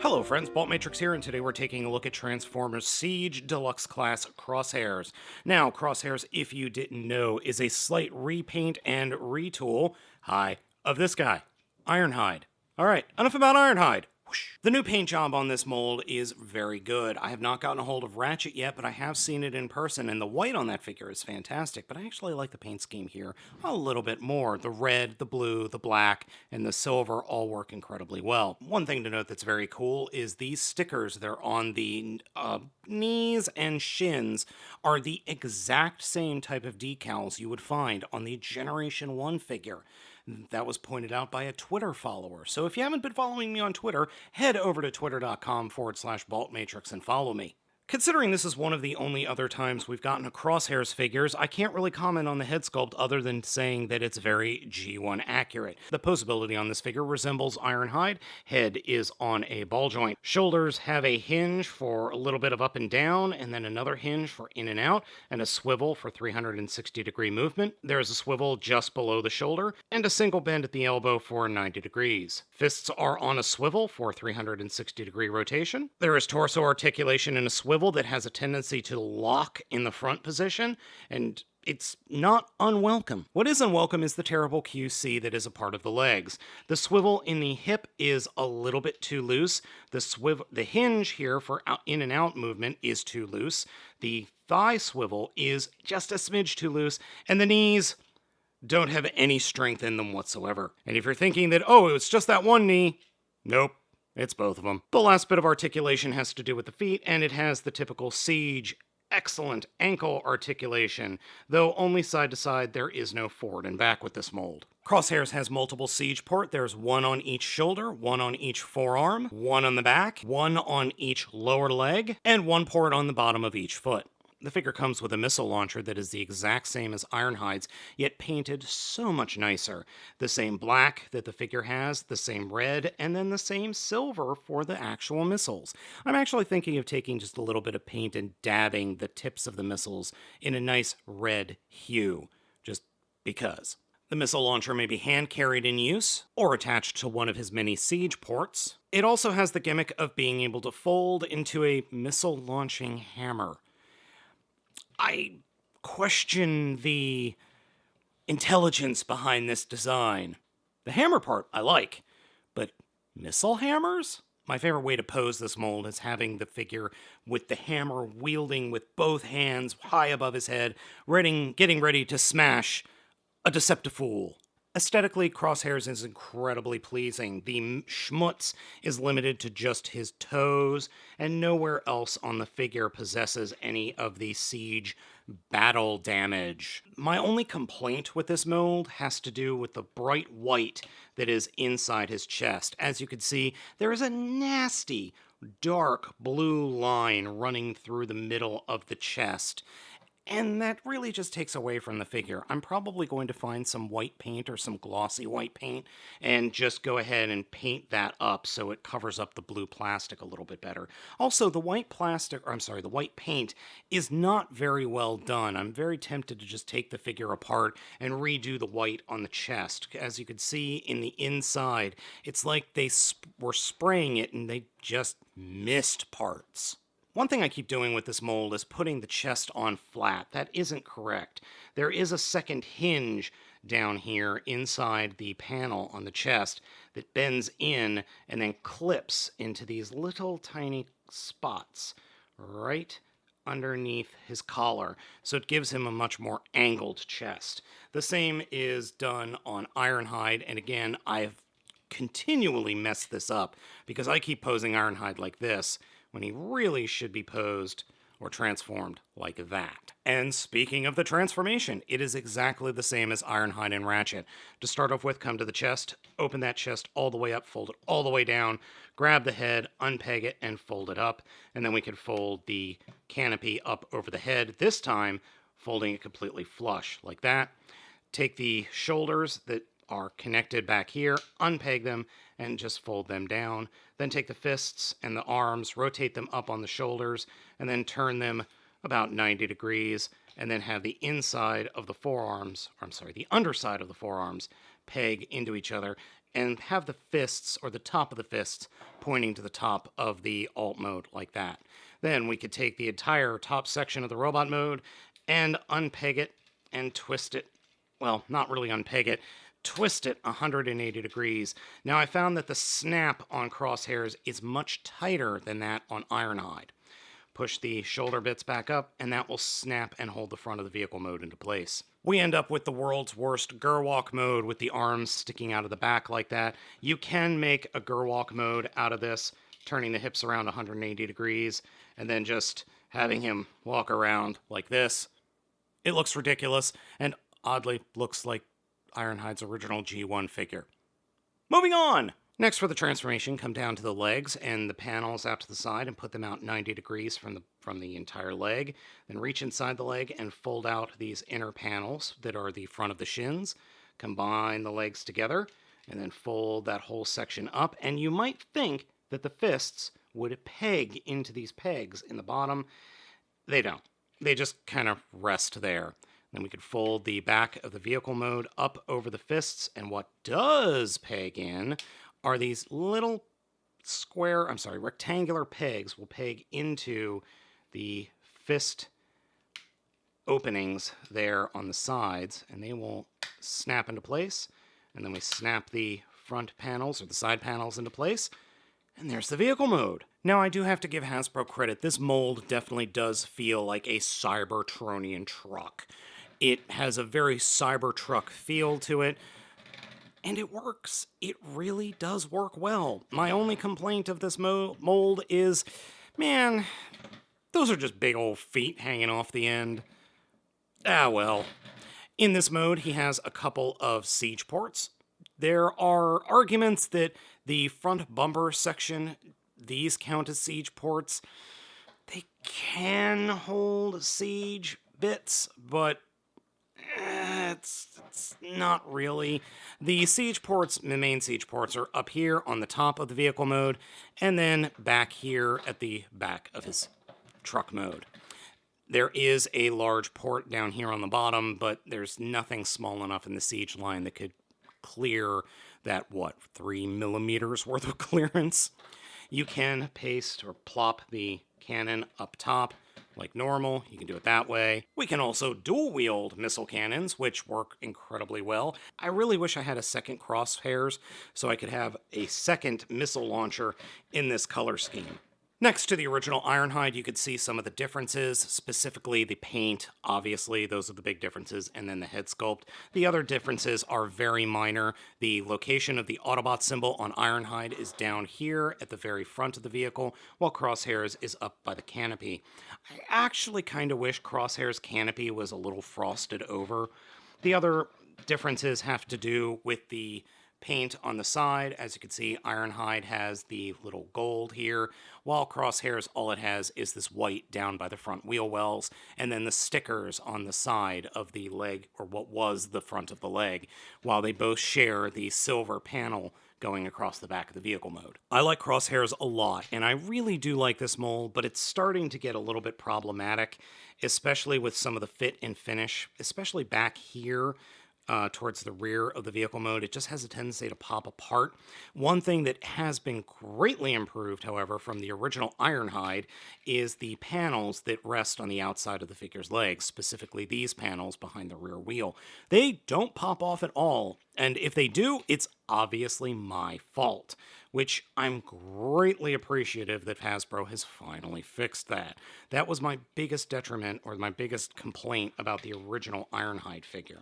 Hello friends, Baltmatrix here, and today we're taking a look at Transformers Siege Deluxe Class Crosshairs. Now, Crosshairs, if you didn't know, is a slight repaint and retool, of this guy, Ironhide. Alright, enough about Ironhide. Whoosh. The new paint job on this mold is very good. I have not gotten a hold of Ratchet yet, but I have seen it in person, and the white on that figure is fantastic, but I actually like the paint scheme here a little bit more. The red, the blue, the black, and the silver all work incredibly well. One thing to note that's very cool is these stickers. They're on the knees and shins are the exact same type of decals you would find on the Generation 1 figure. That was pointed out by a Twitter follower. So if you haven't been following me on Twitter, head over to twitter.com/Baltmatrix and follow me. Considering this is one of the only other times we've gotten a Crosshairs figures, I can't really comment on the head sculpt other than saying that it's very G1 accurate. The posability on this figure resembles Ironhide. Head is on a ball joint. Shoulders have a hinge for a little bit of up and down, and then another hinge for in and out, and a swivel for 360-degree movement. There is a swivel just below the shoulder, and a single bend at the elbow for 90 degrees. Fists are on a swivel for 360-degree rotation. There is torso articulation in a swivel that has a tendency to lock in the front position, and it's not unwelcome. What is unwelcome is the terrible QC that is a part of the legs. The swivel in the hip is a little bit too loose. The hinge here for in and out movement is too loose. The thigh swivel is just a smidge too loose, and the knees don't have any strength in them whatsoever. And if you're thinking that, oh, it's just that one knee, nope. It's both of them. The last bit of articulation has to do with the feet, and it has the typical Siege excellent ankle articulation, though only side to side. There is no forward and back with this mold. Crosshairs has multiple Siege port. There's one on each shoulder, one on each forearm, one on the back, one on each lower leg, and one port on the bottom of each foot. The figure comes with a missile launcher that is the exact same as Ironhide's, yet painted so much nicer. The same black that the figure has, the same red, and then the same silver for the actual missiles. I'm actually thinking of taking just a little bit of paint and dabbing the tips of the missiles in a nice red hue, just because. The missile launcher may be hand-carried in use, or attached to one of his many Siege ports. It also has the gimmick of being able to fold into a missile-launching hammer. I question the intelligence behind this design. The hammer part I like, but missile hammers? My favorite way to pose this mold is having the figure with the hammer wielding with both hands high above his head, getting ready to smash a Deceptifool. Aesthetically, Crosshairs is incredibly pleasing. The schmutz is limited to just his toes, and nowhere else on the figure possesses any of the Siege battle damage. My only complaint with this mold has to do with the bright white that is inside his chest. As you can see, there is a nasty, dark blue line running through the middle of the chest. And that really just takes away from the figure. I'm probably going to find some white paint or some glossy white paint and just go ahead and paint that up so it covers up the blue plastic a little bit better. Also, the white paint is not very well done. I'm very tempted to just take the figure apart and redo the white on the chest. As you can see in the inside, it's like they were spraying it and they just missed parts. One thing I keep doing with this mold is putting the chest on flat. That isn't correct. There is a second hinge down here inside the panel on the chest that bends in and then clips into these little tiny spots right underneath his collar, so it gives him a much more angled chest. The same is done on Ironhide, and again, I've continually messed this up because I keep posing Ironhide like this, when he really should be posed or transformed like that. And speaking of the transformation, it is exactly the same as Ironhide and Ratchet. To start off with, come to the chest, open that chest all the way up, fold it all the way down, grab the head, unpeg it, and fold it up, and then we can fold the canopy up over the head, this time folding it completely flush, like that. Take the shoulders that are connected back here, unpeg them, and just fold them down. Then take the fists and the arms, rotate them up on the shoulders, and then turn them about 90 degrees, and then have the inside of the forearms, the underside of the forearms peg into each other. and have the fists, or the top of the fists, pointing to the top of the alt mode like that. Then we could take the entire top section of the robot mode and unpeg it and twist it. Well, not really unpeg it, twist it 180 degrees. Now I found that the snap on Crosshairs is much tighter than that on Ironhide. Push the shoulder bits back up, and that will snap and hold the front of the vehicle mode into place. We end up with the world's worst Gerwalk mode with the arms sticking out of the back like that. You can make a Gerwalk mode out of this, turning the hips around 180 degrees, and then just having him walk around like this. It looks ridiculous, and oddly looks like Ironhide's original G1 figure. Moving on! Next for the transformation, come down to the legs and the panels out to the side and put them out 90 degrees from the entire leg. Then reach inside the leg and fold out these inner panels that are the front of the shins. Combine the legs together and then fold that whole section up. And you might think that the fists would peg into these pegs in the bottom. They don't. They just kind of rest there. Then we could fold the back of the vehicle mode up over the fists, and what does peg in are these little rectangular pegs will peg into the fist openings there on the sides, and they will snap into place. And then we snap the front panels or the side panels into place, and there's the vehicle mode. Now, I do have to give Hasbro credit. This mold definitely does feel like a Cybertronian truck. It has a very Cybertruck feel to it. And it works. It really does work well. My only complaint of this mold is, man, those are just big old feet hanging off the end. Ah, well. In this mode, he has a couple of siege ports. There are arguments that the front bumper section, these count as siege ports. They can hold siege bits, but it's not really. The siege ports, the main siege ports, are up here on the top of the vehicle mode, and then back here at the back of his truck mode. There is a large port down here on the bottom, but there's nothing small enough in the siege line that could clear that, 3 millimeters worth of clearance. You can paste or plop the cannon up top like normal. You can do it that way. We can also dual-wield missile cannons, which work incredibly well. I really wish I had a second Crosshairs so I could have a second missile launcher in this color scheme. Next to the original Ironhide, you could see some of the differences, specifically the paint. Obviously, those are the big differences, and then the head sculpt. The other differences are very minor. The location of the Autobot symbol on Ironhide is down here at the very front of the vehicle, while Crosshairs is up by the canopy. I actually kind of wish Crosshairs' canopy was a little frosted over. The other differences have to do with the paint on the side. As you can see, Ironhide has the little gold here, while Crosshairs, all it has is this white down by the front wheel wells, and then the stickers on the side of the leg, or what was the front of the leg, while they both share the silver panel going across the back of the vehicle mode. I like Crosshairs a lot, and I really do like this mold, but it's starting to get a little bit problematic, especially with some of the fit and finish, especially back here, towards the rear of the vehicle mode. It just has a tendency to pop apart. One thing that has been greatly improved, however, from the original Ironhide is the panels that rest on the outside of the figure's legs, specifically these panels behind the rear wheel. They don't pop off at all, and if they do, it's obviously my fault, which I'm greatly appreciative that Hasbro has finally fixed that. That was my biggest detriment, or my biggest complaint about the original Ironhide figure.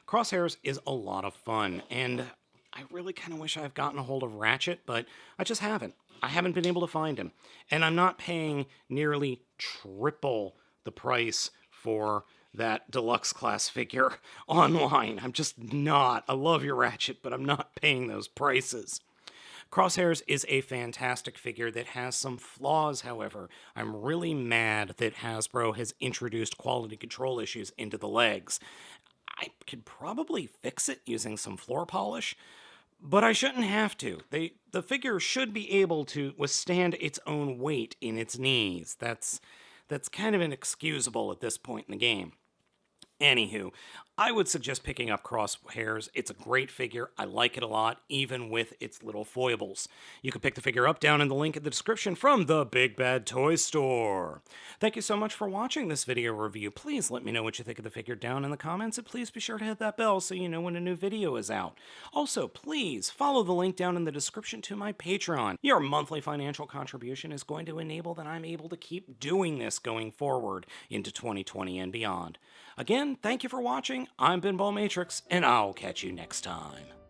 Crosshairs is a lot of fun, and I really kind of wish I've gotten a hold of Ratchet, but I just haven't. I haven't been able to find him, and I'm not paying nearly triple the price for that deluxe class figure online. I'm just not. I love your Ratchet, but I'm not paying those prices. Crosshairs is a fantastic figure that has some flaws, however. I'm really mad that Hasbro has introduced quality control issues into the legs. I could probably fix it using some floor polish, but I shouldn't have to. The figure should be able to withstand its own weight in its knees. That's kind of inexcusable at this point in the game. Anywho, I would suggest picking up Crosshairs. It's a great figure. I like it a lot, even with its little foibles. You can pick the figure up down in the link in the description from the Big Bad Toy Store. Thank you so much for watching this video review. Please let me know what you think of the figure down in the comments, and please be sure to hit that bell so you know when a new video is out. Also, please follow the link down in the description to my Patreon. Your monthly financial contribution is going to enable that I'm able to keep doing this going forward into 2020 and beyond. Again, thank you for watching. I'm Baltmatrix, and I'll catch you next time.